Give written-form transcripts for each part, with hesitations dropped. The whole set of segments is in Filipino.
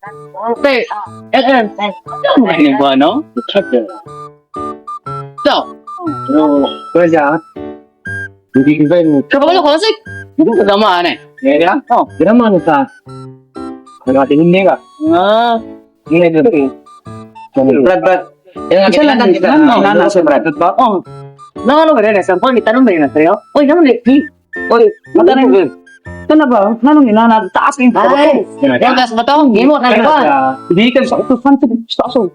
Okay. Ini gua no. So. Kerja. Hindi kita ini. Coba kalau sih. Itu agama aneh. Ya, oh, kira mana sa? Kalau tingin ka. Ah. Ini itu. Berat. Yang kita lakukan kita. Nana seberat itu. Oh. Nalo ka rin. Sampol kita nung bayan sa'yo. Oy, naman eh. Oy, mata na yun. Kenapa? Nanong inana taas yung Ay. Yung tas ba to? Gimo ka na ba? Hindi ka sa ito fan sa aso.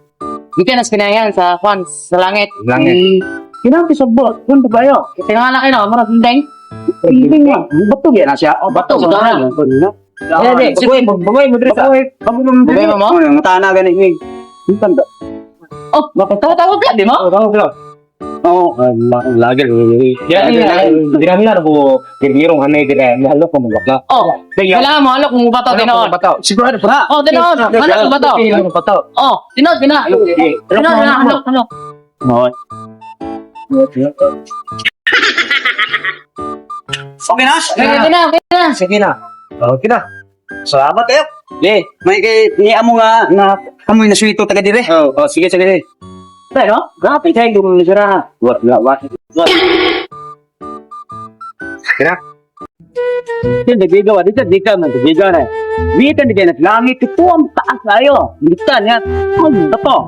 Di ka nas pinayan sa kwan sa langit. Langit. Kinang kisabot. Kung pa bayo. Tingala kayo na. Marang tindeng. Hindi nga. Bato yan na siya. Oh, bato. Bato na. Bagoy mo dito sa. Bagoy mo mo? Ang tana ganit ni. Tanda. Oh, tawag ka, di mo? Oh, lagi. Ya, dirami na ko kirong hanay dire. Halo ko magakla. Oh, kailangan mo halok kung bato tinood. Bato. Siguro pa. Oh, tinood. Halok kung bato. Bato. Oh, tinood. Halok. No. Okay na? Sige na. Okay na. Salamat kayo. Di, may kay ni amo nga na kamoy na suwito taga dire. Oh, sige. Pero, Grabe tayo dun sira. Wat. Kira. Yan nagigawa dito, di ka man nagigawa na. Dito na ganit langit ito ang taas tayo. Dito niya. Ano to?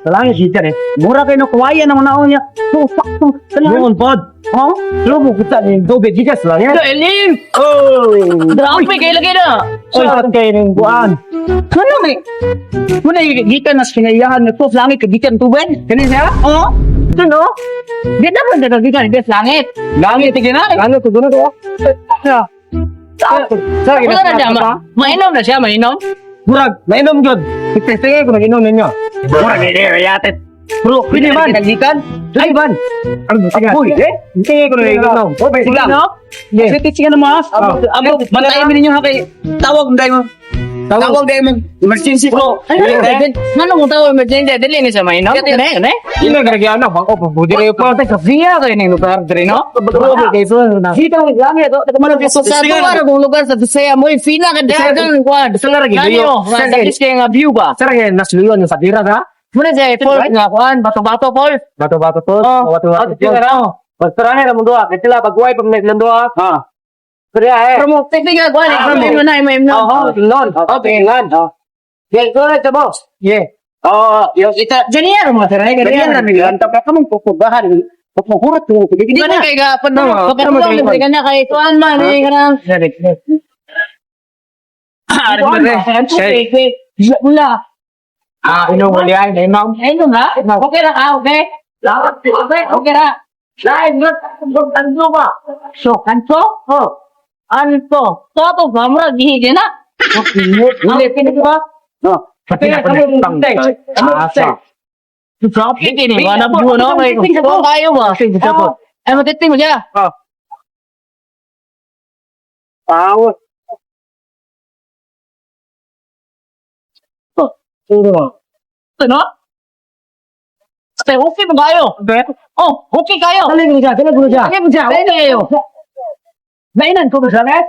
Salangit siya rin. Mura kayo nakuwaya naman na niya. So, sakto. Noon pod. Oh? Lumo kita ni Dobe Gigas lang yan. Elim! Oh! Drop kayo lagi na! Saan kayo ng buwan? Ano may? Muna gikan na sinayahan na to langit kagikan tuben. Kani siya? Oh? Ano? Di naman na nagigan des langit. Langit tigina. Ano to doon to? Sa Wala na siya. Mainom na siya, mainom. Murag, nainom gyud. Tingnan ko nag-inom ninyo. Mura gini yatet. Bro, pwede man. Gikan. Ay ban. Ano sige? Uy, Tingnan ko nag-inom. Oh, sige lang. Yes. Sige tingnan mo mas. Amo, bantayan mo ninyo ha kay tawag dai mo. Tawag dai mo. Emergency bro. Ano kung tawag emergency? Dili ni sa mainom. Kaya na eh. Ino nagyan na bako pudi kayo pa sa siya kayo ning lugar dire no. Bro, kay so na. Kita mo langit to. Kamalo Sa tuwa na kung lugar sa Bisaya mo, fina ka dagan kwad. Sa lagi Ganyo, sa kaya nga view ba? Sara kay nasluyon sa dira ha. Muna siya, Paul, nga kwan, bato-bato, Paul. Bato-bato to. Oh, Bato-bato. sige na. Pagtarahe na mundo kay sila pagway pag may landoa. Ha. Kaya Pero mo, teknika, kwan, imo na, imo na. Oh, tingnan. Oh, tingnan. Yes, go ahead, boss. Yeah. Oh, yo kita Janiyar mo, sir, ay ganyan na ganyan. niyan ta ka mong pupugahan. Pupuhurat mo. Di ba na kay ga, pagkakuluan mo, kanya kay tuan man, eh, kanang. Wala. Ino mo liay, imam. Ayun na, okay na ka, okay? Okay na. Lain, kanto ba? So, kanto? Oh. Anto? Toto, gamra, gihigin na. Hindi, pinagawa. No. Pati na pang asa. Hindi ni, wala po, no? Kung kayo ba? Ay, matiting mo siya. Tawag. Ano? Okay mo kayo? Oh, okay kayo. Dali mo siya, dali mo siya. Okay mo siya, okay kayo. Nainan ko ba siya, eh?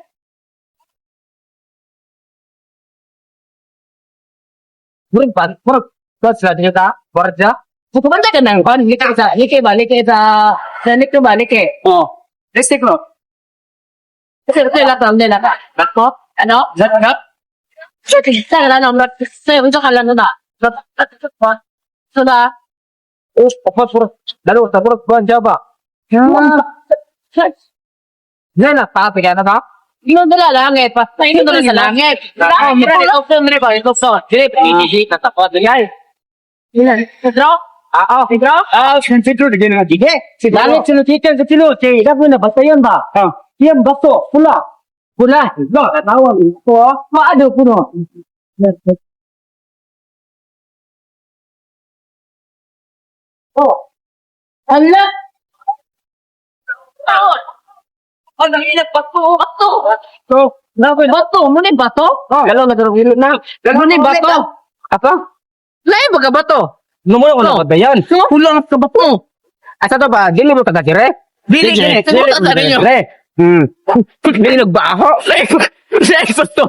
Murag pa, murag. Kaya sila dito ta? Murag siya? Kumanda ka ng kwan, like sa Oh. Let's take note. Kasi lahat nila ka. Bakot? Ano? Zakat. Sa lang sa unsa ka lang na. So na. Oh, apa surah? Lalu tak murag ba siya ba? Yan na, papi ka na ba? Ino dala langit, pa. Ino dala sa langit. Ah, mura option re ba ito sa. Dire PDG tatapad yan. Ilan? Pedro? Pedro? Consider na gano'n nga. Sige, si langit sinutikan sa tilo. Sige, dapat na batayan ba? Yan bato, pula. Pula. No, tawag ito. Maado puno. Oh. Ala. Taon. Oh, nangilag bato. So, nakoy Bato, mo ni bato? Galaw na garong ilot na. Mo ni bato. Apa? Lain baga bato. Numulo ko na ba yan? Pulang ka bato. Asa to ba? Dili mo taga dire? Dili, dili. Sagot ang tayo nyo. Dili nagbaho. Sa ito.